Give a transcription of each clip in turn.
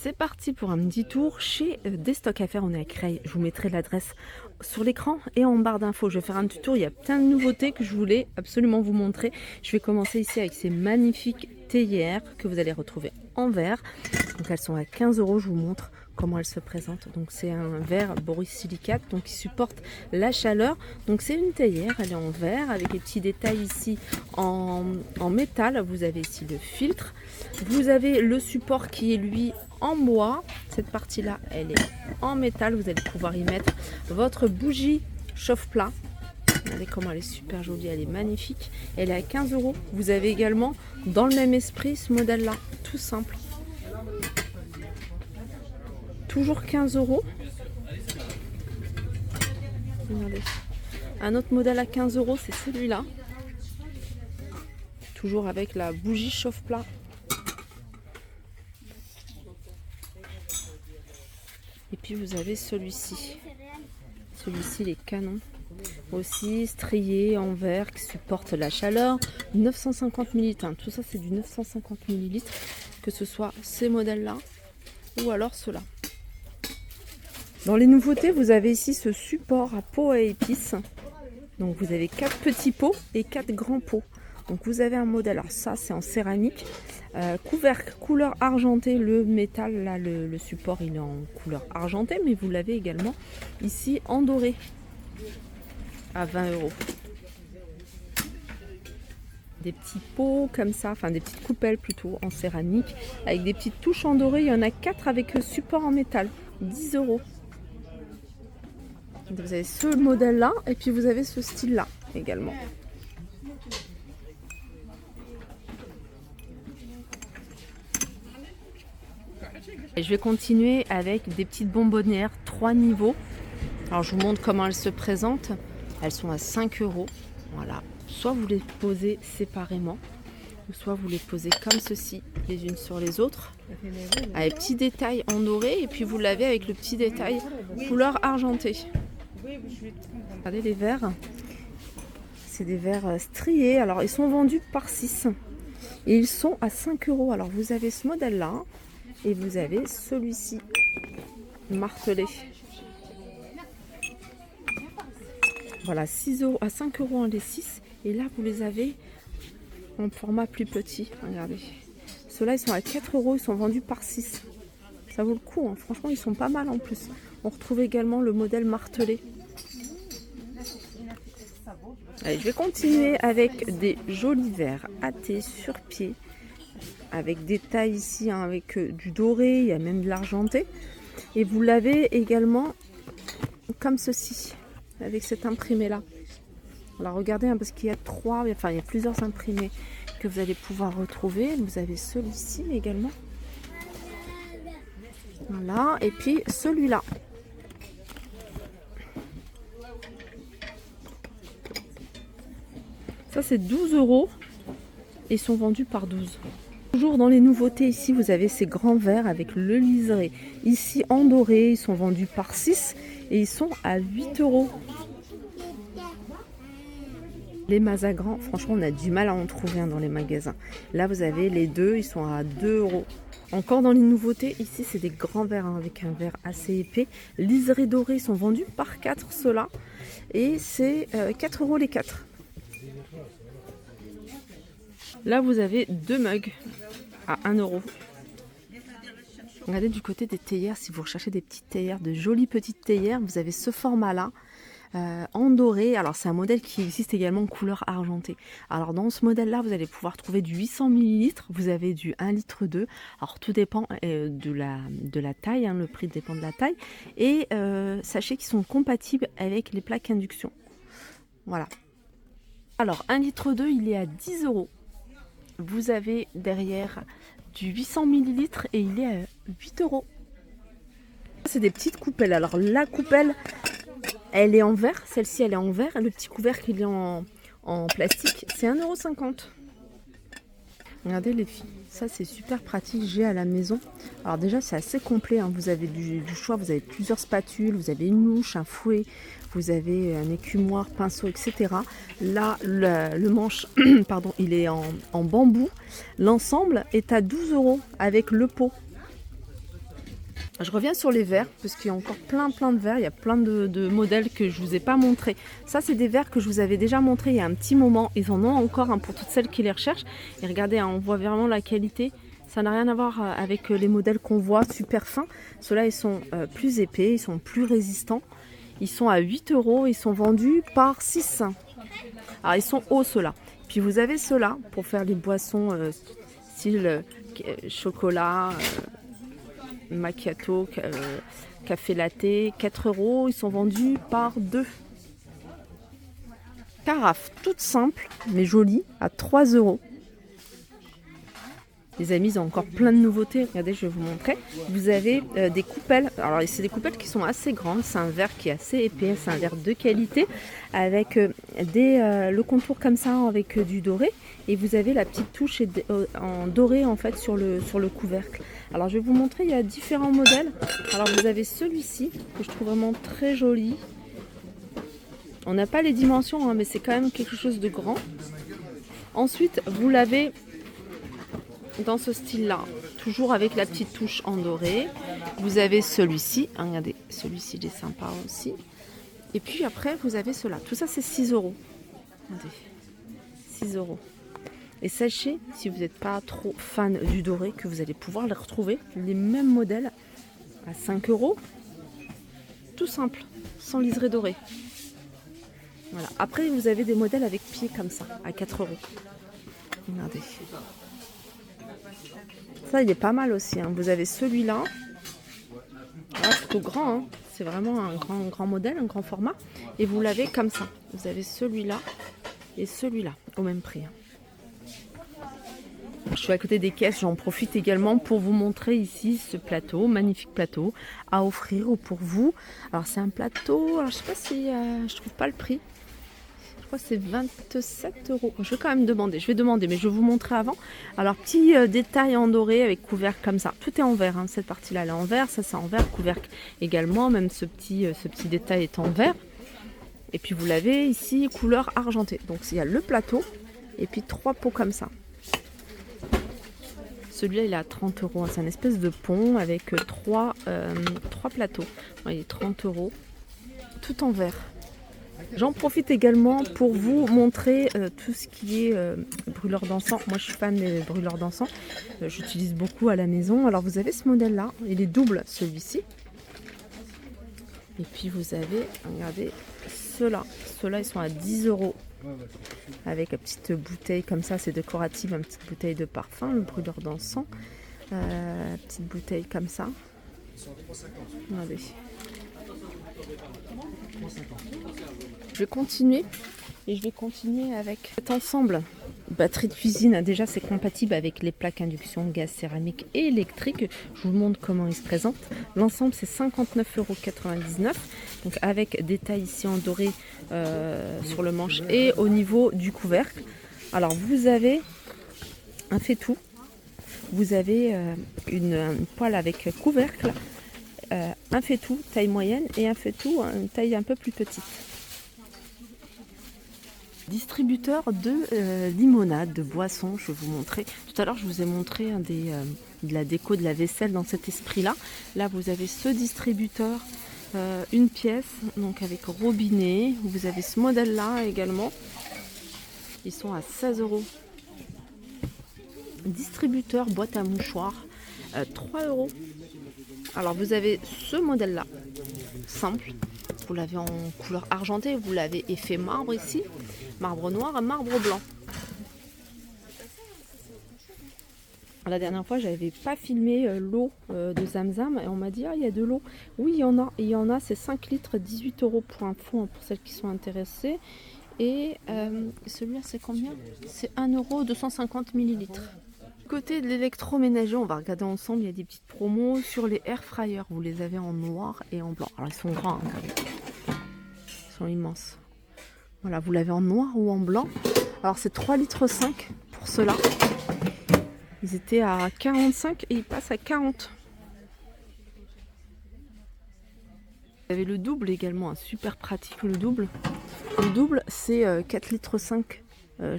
C'est parti pour un petit tour chez Des Stocks à Faire. On est à Creil. Je vous mettrai l'adresse sur l'écran et en barre d'infos. Je vais faire un petit tour. Il y a plein de nouveautés que je voulais absolument vous montrer. Je vais commencer ici avec ces magnifiques théières que vous allez retrouver en verre. Donc elles sont à 15 €. Je vous montre comment elles se présentent. Donc c'est un verre borosilicate donc qui supporte la chaleur. Donc c'est une théière, elle est en verre avec les petits détails ici en métal. Vous avez ici le filtre. Vous avez le support qui est lui en bois. Cette partie là elle est en métal. Vous allez pouvoir y mettre votre bougie chauffe-plat. Regardez comment elle est super jolie, elle est magnifique. Elle est à 15 €. Vous avez également dans le même esprit ce modèle là, tout simple. Toujours 15 €. Regardez. Un autre modèle à 15 €, c'est celui-là. Toujours avec la bougie chauffe-plat. Et puis vous avez celui-ci. Celui-ci, les canons. Aussi strié en verre qui supporte la chaleur. 950 ml. Tout ça, c'est du 950 ml. Que ce soit ces modèles-là ou alors ceux-là. Dans les nouveautés, vous avez ici ce support à pot à épices. Donc vous avez 4 petits pots et 4 grands pots. Donc vous avez un modèle, alors ça c'est en céramique, couvercle couleur argentée, le métal, là le support il est en couleur argentée, mais vous l'avez également ici en doré à 20 €. Des petits pots comme ça, enfin des petites coupelles plutôt en céramique, avec des petites touches en doré, il y en a 4 avec support en métal, 10 €. Donc vous avez ce modèle là et puis vous avez ce style là également. Et je vais continuer avec des petites bonbonnières 3 niveaux. Alors je vous montre comment elles se présentent. Elles sont à 5 €. Voilà. Soit vous les posez séparément, ou soit vous les posez comme ceci, les unes sur les autres, avec petits détails en doré, et puis vous l'avez avec le petit détail couleur argentée. Regardez les verres. C'est des verres striés. Alors ils sont vendus par 6 et ils sont à 5 €. Alors vous avez ce modèle là et vous avez celui-ci martelé. Voilà, 6 € à 5 € les 6. Et là vous les avez en format plus petit. Regardez. Ceux-là ils sont à 4 €. Ils sont vendus par 6. Ça vaut le coup, hein. Franchement ils sont pas mal en plus. On retrouve également le modèle martelé. Allez, je vais continuer avec des jolis verres à thé sur pied. Avec des tailles ici, hein, avec du doré, il y a même de l'argenté. Et vous l'avez également comme ceci, avec cet imprimé là. Alors regardez, hein, parce qu'il y a il y a plusieurs imprimés que vous allez pouvoir retrouver. Vous avez celui-ci également. Voilà, et puis celui-là. Ça c'est 12 € et ils sont vendus par 12. Toujours dans les nouveautés ici, vous avez ces grands verres avec le liseré. Ici en doré, ils sont vendus par 6 et ils sont à 8 €. Les Mazagran, franchement on a du mal à en trouver dans les magasins. Là vous avez les deux, ils sont à 2 €. Encore dans les nouveautés, ici c'est des grands verres, hein, avec un verre assez épais. Liseré doré, ils sont vendus par 4 ceux-là. Et c'est 4 € les 4. Là vous avez 2 mugs à 1 €. Regardez du côté des théières, si vous recherchez des petites théières, de jolies petites théières, vous avez ce format là. En doré, alors c'est un modèle qui existe également en couleur argentée. Alors dans ce modèle là vous allez pouvoir trouver du 800 ml, vous avez du 1,2 litre. Alors tout dépend de la taille, hein, le prix dépend de la taille. Et sachez qu'ils sont compatibles avec les plaques induction. Voilà. Alors 1,2 litre il est à 10 €. Vous avez derrière du 800 ml et il est à 8 €. C'est des petites coupelles. Alors la coupelle elle est en verre, celle-ci elle est en verre, le petit couvercle il est en plastique, c'est 1,50 €. Regardez les filles, ça c'est super pratique, j'ai à la maison. Alors déjà c'est assez complet, hein. Vous avez du choix, vous avez plusieurs spatules, vous avez une louche, un fouet, vous avez un écumoire, pinceau, etc. Là le manche pardon, il est en bambou. L'ensemble est à 12 € avec le pot. Je reviens sur les verres, parce qu'il y a encore plein de verres, il y a plein de modèles que je ne vous ai pas montrés. Ça, c'est des verres que je vous avais déjà montrés il y a un petit moment. Ils en ont encore pour toutes celles qui les recherchent. Et regardez, on voit vraiment la qualité. Ça n'a rien à voir avec les modèles qu'on voit, super fins. Ceux-là, ils sont plus épais, ils sont plus résistants. Ils sont à 8 €, ils sont vendus par 6. Alors, ils sont hauts, ceux-là. Puis vous avez ceux-là pour faire les boissons style chocolat, macchiato, café latte, 4 €. Ils sont vendus par 2. Carafe toute simple, mais jolie, à 3 €. Les amis, ils ont encore plein de nouveautés. Regardez, je vais vous montrer. Vous avez des coupelles. Alors, c'est des coupelles qui sont assez grandes. C'est un verre qui est assez épais. C'est un verre de qualité avec le contour comme ça avec du doré. Et vous avez la petite touche en doré en fait sur le couvercle. Alors, je vais vous montrer. Il y a différents modèles. Alors, vous avez celui-ci que je trouve vraiment très joli. On n'a pas les dimensions, hein, mais c'est quand même quelque chose de grand. Ensuite, vous l'avez dans ce style-là, toujours avec la petite touche en doré. Vous avez celui-ci, regardez, celui-ci il est sympa aussi. Et puis après, vous avez cela. Tout ça, c'est 6 €. Regardez, 6 €. Et sachez, si vous n'êtes pas trop fan du doré, que vous allez pouvoir les retrouver, les mêmes modèles, à 5 €. Tout simple, sans liseré doré. Voilà. Après, vous avez des modèles avec pied comme ça, à 4 €. Regardez. Ça, il est pas mal aussi. Hein. Vous avez celui-là. Plutôt grand. Hein. C'est vraiment un grand modèle, un grand format. Et vous l'avez comme ça. Vous avez celui-là et celui-là, au même prix. Je suis à côté des caisses. J'en profite également pour vous montrer ici ce plateau, magnifique plateau, à offrir pour vous. Alors, c'est un plateau. Alors, je sais pas si je trouve pas le prix. C'est 27 €. Je vais quand même demander, mais je vais vous montrer avant. Alors, petit détail en doré avec couvercle comme ça. Tout est en verre, hein. Cette partie-là, elle est en verre. Ça, c'est en verre. Couvercle également. Même ce petit détail est en verre. Et puis, vous l'avez ici, couleur argentée. Donc, il y a le plateau et puis 3 pots comme ça. Celui-là, il est à 30 €. C'est une espèce de pont avec 3 plateaux. Il est 30 €. Tout en verre. J'en profite également pour vous montrer tout ce qui est brûleur d'encens. Moi, je suis fan des brûleurs d'encens. J'utilise beaucoup à la maison. Alors, vous avez ce modèle-là. Il est double, celui-ci. Et puis, vous avez, regardez, ceux-là. Ceux-là, ils sont à 10 €. Avec une petite bouteille comme ça. C'est décoratif, une petite bouteille de parfum. Le brûleur d'encens. Petite bouteille comme ça. Regardez. Je vais continuer avec cet ensemble batterie de cuisine. Déjà, c'est compatible avec les plaques induction, gaz, céramique et électrique. Je vous montre comment il se présente. L'ensemble, c'est 59,99 €. Donc avec détail ici en doré sur le manche et au niveau du couvercle. Alors, vous avez un fait-tout. Vous avez une poêle avec couvercle. Un fait-tout taille moyenne et un fait-tout une taille un peu plus petite. Distributeur de limonade, de boissons, je vais vous montrer. Tout à l'heure, je vous ai montré de la déco de la vaisselle dans cet esprit-là. Là, vous avez ce distributeur, une pièce, donc avec robinet. Vous avez ce modèle-là également. Ils sont à 16 €. Distributeur boîte à mouchoirs, 3 €. Alors vous avez ce modèle là, simple, vous l'avez en couleur argentée, vous l'avez effet marbre ici, marbre noir et marbre blanc. La dernière fois j'avais pas filmé l'eau de Zamzam et on m'a dit ah il y a de l'eau. Oui il y en a, c'est 5 litres, 18 € pour info hein, pour celles qui sont intéressées. Et celui-là c'est combien? C'est 1 €, 250 ml. Côté de l'électroménager, on va regarder ensemble, il y a des petites promos sur les air fryers. Vous les avez en noir et en blanc. Alors ils sont grands, hein, ils sont immenses. Voilà, vous l'avez en noir ou en blanc. Alors c'est 3,5 litres pour ceux-là. Ils étaient à 45 et ils passent à 40. Vous avez le double également, hein, super pratique le double. Le double c'est 4,5 litres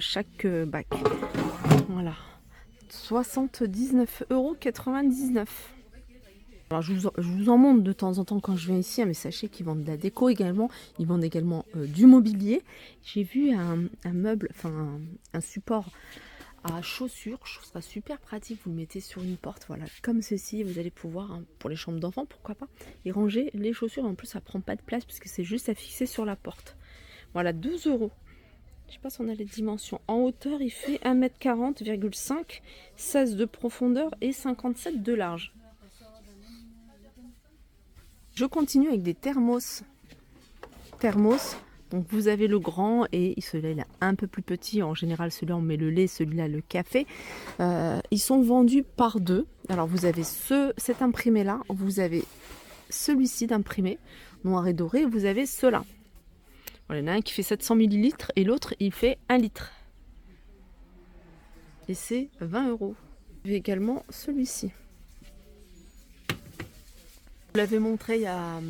chaque bac. Voilà. 79,99 €. Alors je vous en montre de temps en temps quand je viens ici, hein, mais sachez qu'ils vendent de la déco également, ils vendent également du mobilier. J'ai vu un meuble, enfin un support à chaussures, je trouve ça super pratique, vous le mettez sur une porte, voilà, comme ceci, vous allez pouvoir, hein, pour les chambres d'enfants, pourquoi pas, et ranger les chaussures, en plus ça prend pas de place puisque c'est juste à fixer sur la porte. Voilà, 12 €. Je sais pas si on a les dimensions. En hauteur, il fait 1,40 m, 16 de profondeur et 57 de large. Je continue avec des thermos. Donc vous avez le grand et celui-là il est un peu plus petit. En général celui-là on met le lait, celui-là le café. Ils sont vendus par deux. Alors vous avez cet imprimé là, vous avez celui-ci d'imprimé noir et doré, vous avez ceux-là. Voilà, il y en a un qui fait 700 ml et l'autre il fait 1 litre. Et c'est 20 €. J'ai également celui-ci. Je l'avais montré à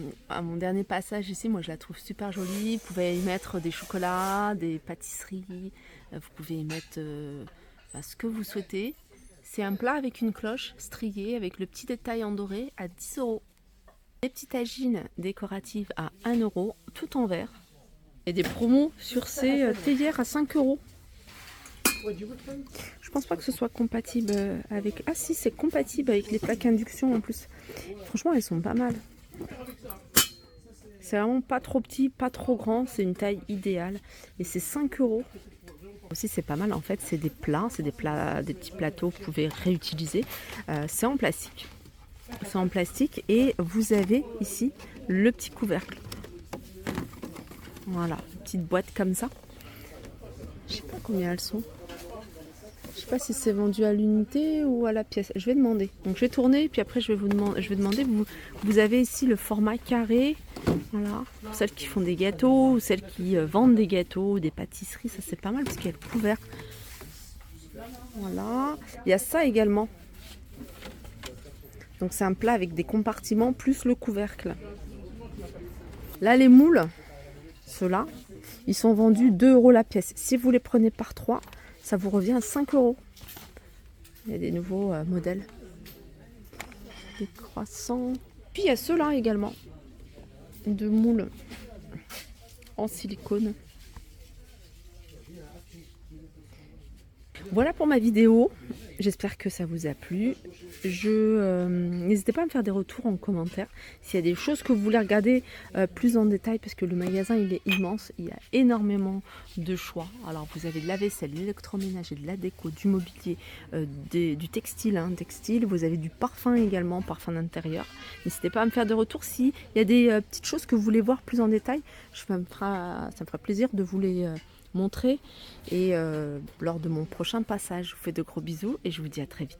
mon dernier passage ici, moi je la trouve super jolie. Vous pouvez y mettre des chocolats, des pâtisseries, vous pouvez y mettre ce que vous souhaitez. C'est un plat avec une cloche striée avec le petit détail en doré à 10 €. Des petites tagines décoratives à 1 €, tout en verre. Et des promos sur ces théières à 5 €. Je pense pas que ce soit compatible avec... Ah si, c'est compatible avec les plaques induction en plus. Franchement, elles sont pas mal. C'est vraiment pas trop petit, pas trop grand. C'est une taille idéale. Et c'est 5 €. Aussi, c'est pas mal en fait. C'est des plats, des petits plateaux que vous pouvez réutiliser. C'est en plastique. C'est en plastique et vous avez ici le petit couvercle. Voilà, une petite boîte comme ça. Je sais pas combien elles sont. Je sais pas si c'est vendu à l'unité ou à la pièce. Je vais demander. Donc je vais tourner puis après je vais demander. Vous avez ici le format carré. Voilà. Pour celles qui font des gâteaux ou celles qui vendent des gâteaux, des pâtisseries, ça c'est pas mal parce qu'il y a le couvercle. Voilà. Il y a ça également. Donc c'est un plat avec des compartiments plus le couvercle. Là les moules, ceux-là, ils sont vendus 2 € la pièce. Si vous les prenez par 3, ça vous revient à 5 €. Il y a des nouveaux modèles. Des croissants. Puis il y a ceux-là également. De moules en silicone. Voilà pour ma vidéo. J'espère que ça vous a plu. N'hésitez pas à me faire des retours en commentaire s'il y a des choses que vous voulez regarder plus en détail parce que le magasin il est immense, il y a énormément de choix. Alors vous avez de la vaisselle, de l'électroménager, de la déco, du mobilier, du textile, vous avez du parfum également, parfum d'intérieur. N'hésitez pas à me faire des retours s'il y a des petites choses que vous voulez voir plus en détail. Ça me fera plaisir de vous les montrer et lors de mon prochain passage. Je vous fais de gros bisous et je vous dis à très vite.